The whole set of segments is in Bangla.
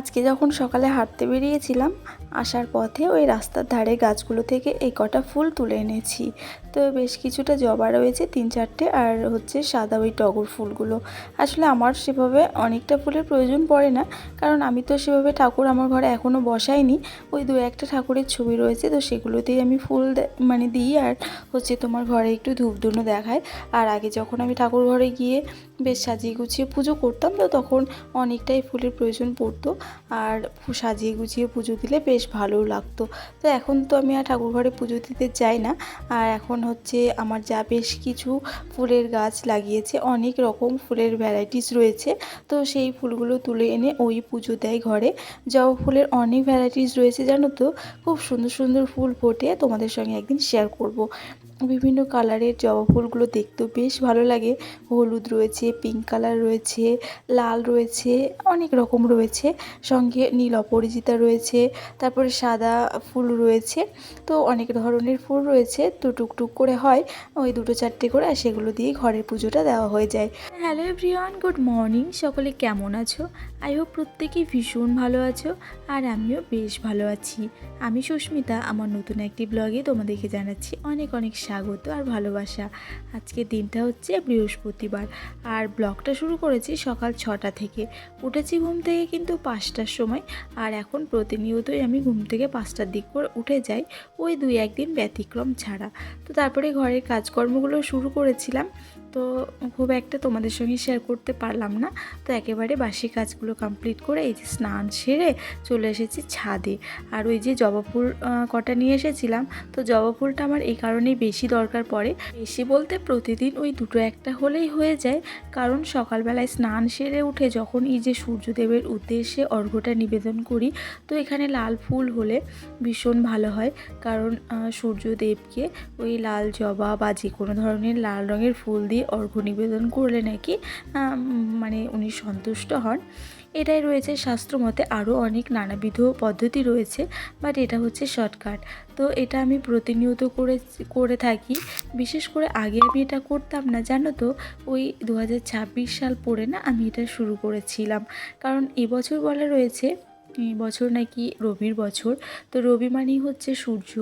আজকে যখন সকালে হাঁটতে বেরিয়েছিলাম, আসার পথে ওই রাস্তার ধারে গাছগুলো থেকে এই কটা ফুল তুলে এনেছি। তো বেশ কিছুটা জবা রয়েছে 3-4টে, আর হচ্ছে সাদা ওই টগর ফুলগুলো। আসলে আমার সেভাবে অনেকটা ফুলের প্রয়োজন পড়ে না, কারণ আমি তো সেভাবে ঠাকুর আমার ঘরে এখনও বসাইনি। ওই 2-1টা ঠাকুরের ছবি রয়েছে, তো সেগুলোতেই আমি ফুল দিই, আর হচ্ছে তোমার ঘরে একটু ধূপধুনো দেখাই। আর আগে যখন আমি ঠাকুর ঘরে গিয়ে বেশ সাজিয়ে গুছিয়ে পুজো করতাম, তো তখন অনেকটাই ফুলের প্রয়োজন পড়তো, আর সাজিয়ে গুছিয়ে পুজো দিলে বেশ ভালোও লাগতো। তো এখন তো আমি আর ঠাকুর ঘরে পুজো দিতে যাই না। আর এখন হচ্ছে আমার যা বেশ কিছু ফুলের গাছ লাগিয়েছে, অনেক রকম ফুলের ভ্যারাইটিস রয়েছে। তো সেই ফুলগুলো তুলে এনে ওই পুজো দেয় ঘরে। জবা ফুলের অনেক ভ্যারাইটিস রয়েছে জানো তো, খুব সুন্দর সুন্দর ফুল ফোটে, তোমাদের সঙ্গে একদিন শেয়ার করব। বিভিন্ন কালারের জবা ফুলগুলো দেখতেও বেশ ভালো লাগে। হলুদ রয়েছে, পিঙ্ক কালার রয়েছে, লাল রয়েছে, অনেক রকম রয়েছে, সঙ্গে নীল অপরাজিতা রয়েছে, তারপরে সাদা ফুল রয়েছে। তো অনেক ধরনের ফুল রয়েছে, তো টুকটুক করে হয় ওই 2-4টে করে, আর সেগুলো দিয়েই ঘরের পুজোটা দেওয়া হয়ে যায়। Hello everyone, good morning. সকলে কেমন আছো? আই হোপ প্রত্যেকেই ভীষণ ভালো আছো, আর আমিও বেশ ভালো আছি। আমি সুস্মিতা, আমার নতুন একটি ব্লগে তোমাদেরকে জানাচ্ছি অনেক অনেক স্বাগত আর ভালোবাসা। আজকের দিনটা হচ্ছে বৃহস্পতিবার, আর ব্লগটা শুরু করেছি সকাল 6টা থেকে। উঠেছি ঘুম থেকে কিন্তু 5টার সময়, আর এখন প্রতিনিয়তই আমি ঘুম থেকে 5টার দিক করে উঠে যাই, ওই 2-1 দিন ব্যতিক্রম ছাড়া। তো তারপরে ঘরের কাজকর্মগুলো শুরু করেছিলাম, তো খুব একটা তোমাদের সঙ্গে শেয়ার করতে পারলাম না। তো একেবারে বাসি কাজগুলো কমপ্লিট করে এই যে স্নান সেরে চলে এসেছি ছাদে। আর ওই যে জবা ফুল কটা নিয়ে এসেছিলাম, তো জবা ফুলটা আমার এই কারণেই বেশি দরকার পড়ে। বেশি বলতে প্রতিদিন ওই 2-1টা হলেই হয়ে যায়, কারণ সকালবেলায় স্নান সেরে উঠে যখন এই যে সূর্যদেবের উদ্দেশ্যে অর্ঘ্যটা নিবেদন করি, তো এখানে লাল ফুল হলে ভীষণ ভালো হয়। কারণ সূর্যদেবকে ওই লাল জবা বা যে কোনো ধরনের লাল রঙের ফুল দিয়ে অর্ঘ্য নিবেদন করলে নাকি মানে উনি সন্তুষ্ট হন। এটাই রয়েছে শাস্ত্রমতে, আরও অনেক নানাবিধ পদ্ধতি রয়েছে, বাট এটা হচ্ছে শর্টকাট। তো এটা আমি প্রতিনিয়ত করে থাকি। বিশেষ করে আগে আমি এটা করতাম না জানো তো, ওই 2026 সাল পড়ে না আমি এটা শুরু করেছিলাম। কারণ এবছর বলা রয়েছে এই বছর নাকি রবির বছর। তো রবি মানেই হচ্ছে সূর্য,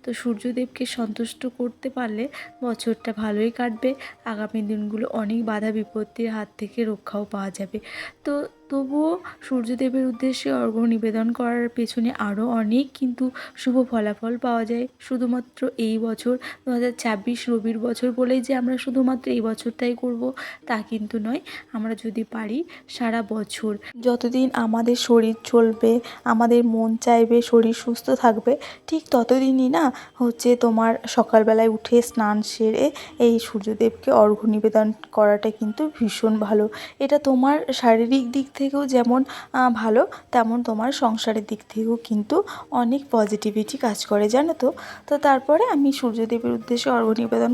তো সূর্যদেবকে সন্তুষ্ট করতে পারলে বছরটা ভালোই কাটবে। আগামী দিনগুলো অনেক বাধা বিপত্তির হাত থেকে রক্ষাও পাওয়া যাবে। তো তবুও সূর্যদেবের উদ্দেশ্যে অর্ঘ্য নিবেদন করার পেছনে আরও অনেক কিন্তু শুভ ফলাফল পাওয়া যায়। শুধুমাত্র এই বছর 2026 রবির বছর বলেই যে আমরা শুধুমাত্র এই বছরটাই করব তা কিন্তু নয়। আমরা যদি পারি সারা বছর, যতদিন আমাদের শরীর চলবে, আমাদের মন চাইবে, শরীর সুস্থ থাকবে, ঠিক ততদিনই না হচ্ছে তোমার সকালবেলায় উঠে স্নান সেরে এই সূর্যদেবকে অর্ঘ্য নিবেদন করাটা কিন্তু ভীষণ ভালো। এটা তোমার শারীরিক দিক থেকেও যেমন ভালো, তেমন তোমার সংসারের দিক থেকেও কিন্তু অনেক পজিটিভিটি কাজ করে জানো তো। তো তারপরে আমি সূর্যদেবের উদ্দেশ্যে অর্ঘ্য নিবেদন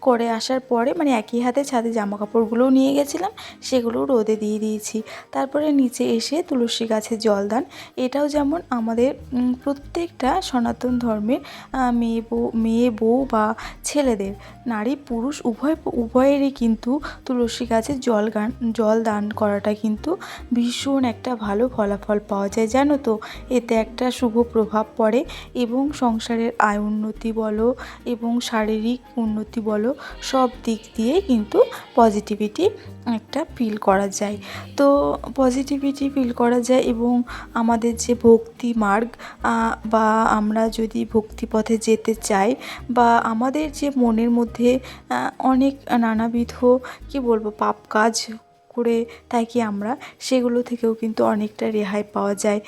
করে আসার পরে মানে একই হাতে ছাদে জামা কাপড়গুলোও নিয়ে গেছিলাম, সেগুলোও রোদে দিয়ে দিয়েছি। তারপরে নিচে এসে তুলসী গাছে জল দান। এটাও যেমন আমাদের প্রত্যেকটা সনাতন ধর্মের মেয়ে বউ বা ছেলেদের, নারী পুরুষ উভয়েরই কিন্তু তুলসী গাছে জল দান করাটা কিন্তু ভীষণ একটা ভালো ফলাফল পাওয়া যায় জানো তো। এতে একটা শুভ প্রভাব পড়ে, এবং সংসারের আয় উন্নতি বলো এবং শারীরিক উন্নতি বলো, সব দিক দিয়ে কিন্তু পজিটিভিটি একটা ফিল করা যায়। তো পজিটিভিটি ফিল করা যায়, এবং আমাদের যে ভক্তি মার্গ বা আমরা যদি ভক্তিপথে যেতে চাই, বা আমাদের যে মনের মধ্যে অনেক নানাবিধ কি বলবো পাপ কাজ করে থাকি আমরা, সেগুলো থেকেও কিন্তু অনেকটা রেহাই পাওয়া যায়।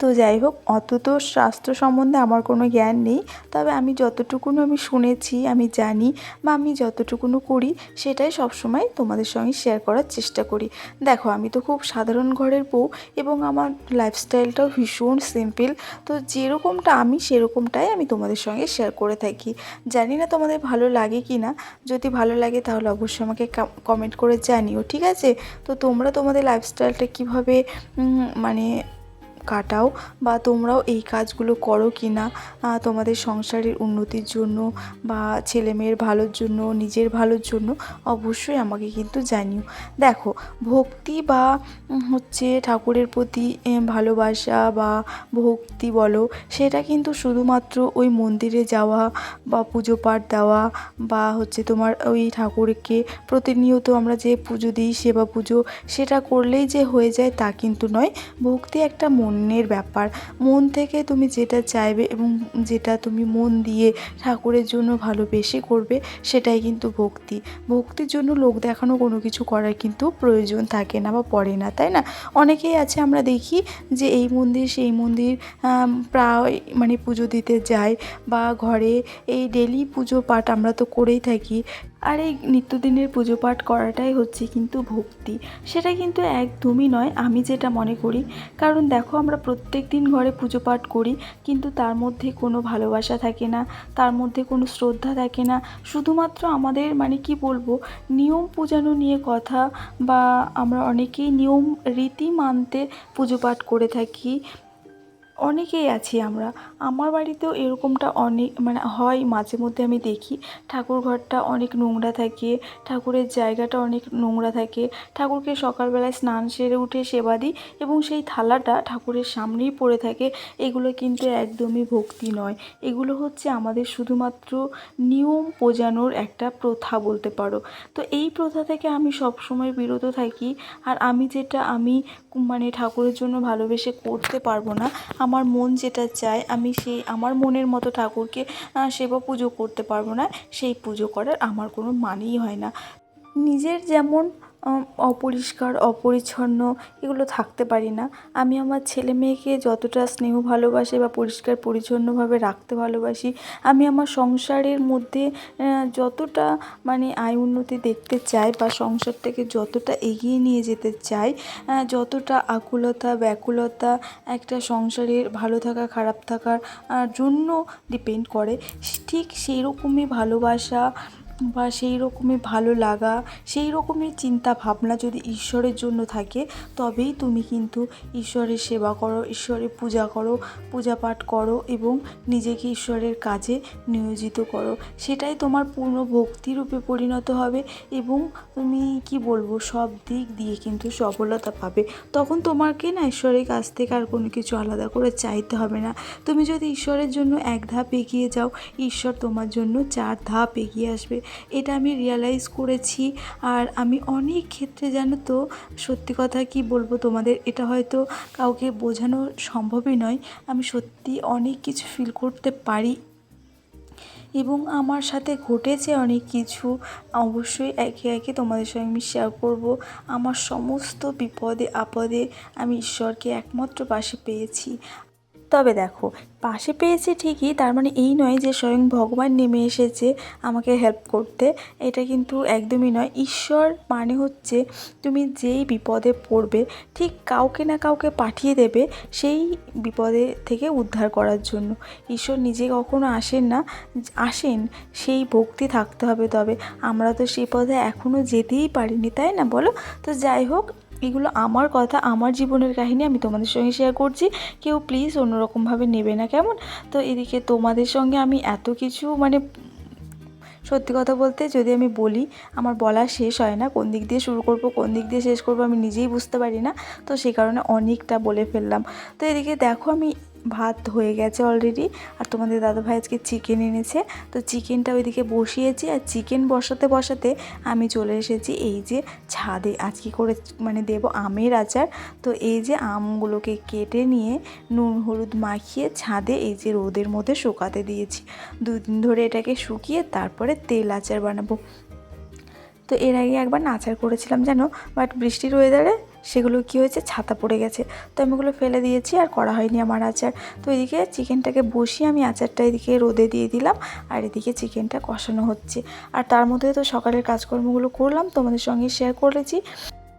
তো যাই হোক, অত তো স্বাস্থ্য সম্বন্ধে আমার কোনো জ্ঞান নেই, তবে আমি যতটুকুনো আমি শুনেছি, আমি জানি, বা আমি যতটুকুনো করি, সেটাই সবসময় তোমাদের সঙ্গে শেয়ার করার চেষ্টা করি। দেখো, আমি তো খুব সাধারণ ঘরের বউ, এবং আমার লাইফস্টাইলটাও ভীষণ সিম্পল। তো যেরকমটা আমি সেরকমটাই আমি তোমাদের সঙ্গে শেয়ার করে থাকি। জানি না তোমাদের ভালো লাগে কি না। যদি ভালো লাগে তাহলে অবশ্যই আমাকে কমেন্ট করে জানিও, ঠিক আছে? তো তোমরা তোমাদের লাইফস্টাইলটা কীভাবে মানে কাটাও বা তোমরাও এই কাজগুলো করো কি না, তোমাদের সংসারের উন্নতির জন্য বা ছেলেমেয়ের ভালোর জন্য, নিজের ভালোর জন্য অবশ্যই আমাকে কিন্তু জানিও। দেখো, ভক্তি বা হচ্ছে ঠাকুরের প্রতি ভালোবাসা বা ভক্তি বলো, সেটা কিন্তু শুধুমাত্র ওই মন্দিরে যাওয়া বা পুজো পাঠ দেওয়া বা হচ্ছে তোমার ওই ঠাকুরকে প্রতিনিয়ত আমরা যে পুজো দিই সেবা পুজো, সেটা করলেই যে হয়ে যায় তা কিন্তু নয়। ভক্তি একটা মনের ব্যাপার। মন থেকে তুমি যেটা চাইবে এবং যেটা তুমি মন দিয়ে ঠাকুরের জন্য ভালোবেসে করবে, সেটাই কিন্তু ভক্তি। ভক্তির জন্য লোক দেখানো কোনো কিছু করার কিন্তু প্রয়োজন থাকে না বা পড়ে না, তাই না? অনেকেই আছে আমরা দেখি যে এই মন্দির সেই মন্দির প্রায় মানে পুজো দিতে যায় বা ঘরে এই ডেলি পুজো পাঠ আমরা তো করেই থাকি। আর এই নিত্যদিনের পুজো পাঠ করাটাই হচ্ছে কিন্তু ভক্তি। সেটা কিন্তু একদমই নয় আমি যেটা মনে করি। কারণ দেখো, আমরা প্রত্যেক দিন ঘরে পুজো পাঠ করি, কিন্তু তার মধ্যে কোনো ভালোবাসা থাকে না, তার মধ্যে কোনো শ্রদ্ধা থাকে না। শুধুমাত্র আমাদের মানে কি বলবো, নিয়ম পূজানো নিয়ে কথা, বা আমরা অনেকেই নিয়ম রীতি মানতে পুজো পাঠ করে থাকি। অনেকেই আছি আমরা। আমার বাড়িতেও এরকমটা অনেক মানে হয়, মাঝে মধ্যে আমি দেখি ঠাকুর ঘরটা অনেক নোংরা থাকে, ঠাকুরের জায়গাটা অনেক নোংরা থাকে। ঠাকুরকে সকালবেলায় স্নান সেরে উঠে সেবা দিই এবং সেই থালাটা ঠাকুরের সামনেই পড়ে থাকে। এগুলো কিন্তু একদমই ভক্তি নয়। এগুলো হচ্ছে আমাদের শুধুমাত্র নিয়ম বোঝানোর একটা প্রথা বলতে পারো। তো এই প্রথা থেকে আমি সবসময় বিরত থাকি। আর আমি যেটা আমি মানে ঠাকুরের জন্য ভালোবেসে করতে পারবো না, আমার মন যেটা চায় আমি সেই আমার মনের মতো ঠাকুরকে সেবা পুজো করতে পারবো না, সেই পুজো করার আমার কোনো মানেই হয় না। নিজের যেমন অপরিষ্কার অপরিচ্ছন্ন এগুলো থাকতে পারি না, আমি আমার ছেলে মেয়েকে যতটা স্নেহ ভালোবাসি বা পরিষ্কার পরিচ্ছন্নভাবে রাখতে ভালোবাসি, আমি আমার সংসারের মধ্যে যতটা মানে আয় উন্নতি দেখতে চাই বা সংসারটাকে যতটা এগিয়ে নিয়ে যেতে চাই, যতটা আকুলতা ব্যাকুলতা একটা সংসারের ভালো থাকা খারাপ থাকার জন্য ডিপেন্ড করে, ঠিক সেই রকমই ভালোবাসা বা সেই রকমই ভালো লাগা, সেই রকমই চিন্তা ভাবনা যদি ঈশ্বরের জন্য থাকে, তবেই তুমি কিন্তু ঈশ্বরের সেবা করো, ঈশ্বরের পূজা করো, পূজা পাঠ করো এবং নিজেকে ঈশ্বরের কাজে নিয়োজিত করো। সেটাই তোমার পূর্ণ ভক্তিরূপে পরিণত হবে এবং তুমি কি বলবো, সব দিক দিয়ে কিন্তু সফলতা পাবে। তখন তোমাকে না ঈশ্বরের কাছ থেকে আর কোনো কিছু আলাদা করে চাইতে হবে না। তুমি যদি ঈশ্বরের জন্য এক ধাপ এগিয়ে যাও, ঈশ্বর তোমার জন্য 4 ধাপ এগিয়ে আসবে। এটা আমি রিয়ালাইজ করেছি। আর আমি অনেক ক্ষেত্রে জানো তো, সত্যি কথা কি বলবো তোমাদের, এটা হয়তো কাউকে বোঝানো সম্ভবই নয়, আমি সত্যি অনেক কিছু ফিল করতে পারি এবং আমার সাথে ঘটেছে অনেক কিছু। অবশ্যই একে একে তোমাদের সঙ্গে আমি শেয়ার করব। আমার সমস্ত বিপদে আপদে আমি ঈশ্বরকে একমাত্র পাশে পেয়েছি। তবে দেখো, পাশে পেয়েছি ঠিকই, তার মানে এই নয় যে স্বয়ং ভগবান নেমে এসেছে আমাকে হেল্প করতে, এটা কিন্তু একদমই নয়। ঈশ্বর মানে হচ্ছে তুমি যেই বিপদে পড়বে ঠিক কাউকে না কাউকে পাঠিয়ে দেবে সেই বিপদে থেকে উদ্ধার করার জন্য। ঈশ্বর নিজে কখনো আসেন না, আসেন সেই ভক্তি থাকতে হবে। তবে আমরা তো সেই পথে এখনও যেতেই পারিনি, তাই না বলো? তো যাই হোক, এগুলো আমার কথা, আমার জীবনের কাহিনী আমি তোমাদের সঙ্গে শেয়ার করছি। কেউ প্লিজ অন্যরকমভাবে নেবে না, কেমন? তো এদিকে তোমাদের সঙ্গে আমি এত কিছু মানে সত্যি কথা বলতে যদি আমি বলি, আমার বলা শেষ হয় না। কোন দিক দিয়ে শুরু করব কোন দিক দিয়ে শেষ করব আমি নিজেই বুঝতে পারি না। তো সেই কারণে অনেকটা বলে ফেললাম। তো এদিকে দেখো, আমি ভাত হয়ে গেছে অলরেডি, আর তোমাদের দাদাভাই আজকে চিকেন এনেছে। তো চিকেনটা ওইদিকে বসিয়েছি, আর চিকেন বসাতে বসাতে আমি চলে এসেছি এই যে ছাদে। আজকে করে মানে দেবো আমের আচার। তো এই যে আমগুলোকে কেটে নিয়ে নুন হলুদ মাখিয়ে ছাদে এই যে রোদের মধ্যে শুকাতে দিয়েছি। 2 দিন ধরে এটাকে শুকিয়ে তারপরে তেল আচার বানাবো। তো এর আগে একবার না আচার করেছিলাম জানো, বাট বৃষ্টির ওয়েদারে সেগুলো কী হয়েছে, ছাতা পড়ে গেছে, তো আমি ওগুলো ফেলে দিয়েছি আর করা হয়নি আমার আচার। তো এদিকে চিকেনটাকে বসিয়ে আমি আচারটা এদিকে রোদে দিয়ে দিলাম, আর এদিকে চিকেনটা কষানো হচ্ছে। আর তার মধ্যে তো সকালের কাজকর্মগুলো করলাম, তোমাদের সঙ্গে শেয়ার করেছি।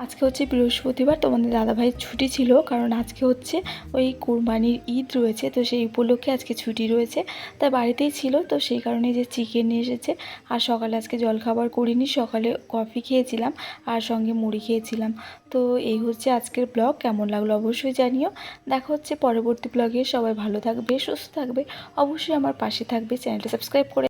আজকে হচ্ছে বৃহস্পতিবার, তোমাদের দাদাভাইয়ের ছুটি ছিল, কারণ আজকে হচ্ছে ওই কুরবানির ঈদ রয়েছে, তো সেই উপলক্ষে আজকে ছুটি রয়েছে, তাই বাড়িতেই ছিল। তো সেই কারণে যে চিকেন নিয়ে এসেছে। আর সকালে আজকে জলখাবার করিনি, সকালে কফি খেয়েছিলাম আর সঙ্গে মুড়ি খেয়েছিলাম। তো এই হচ্ছে আজকের ব্লগ। কেমন লাগলো অবশ্যই জানিও। দেখা হচ্ছে পরবর্তী ব্লগে। সবাই ভালো থাকবে, সুস্থ থাকবে, অবশ্যই আমার পাশে থাকবে, চ্যানেলটা সাবস্ক্রাইব করে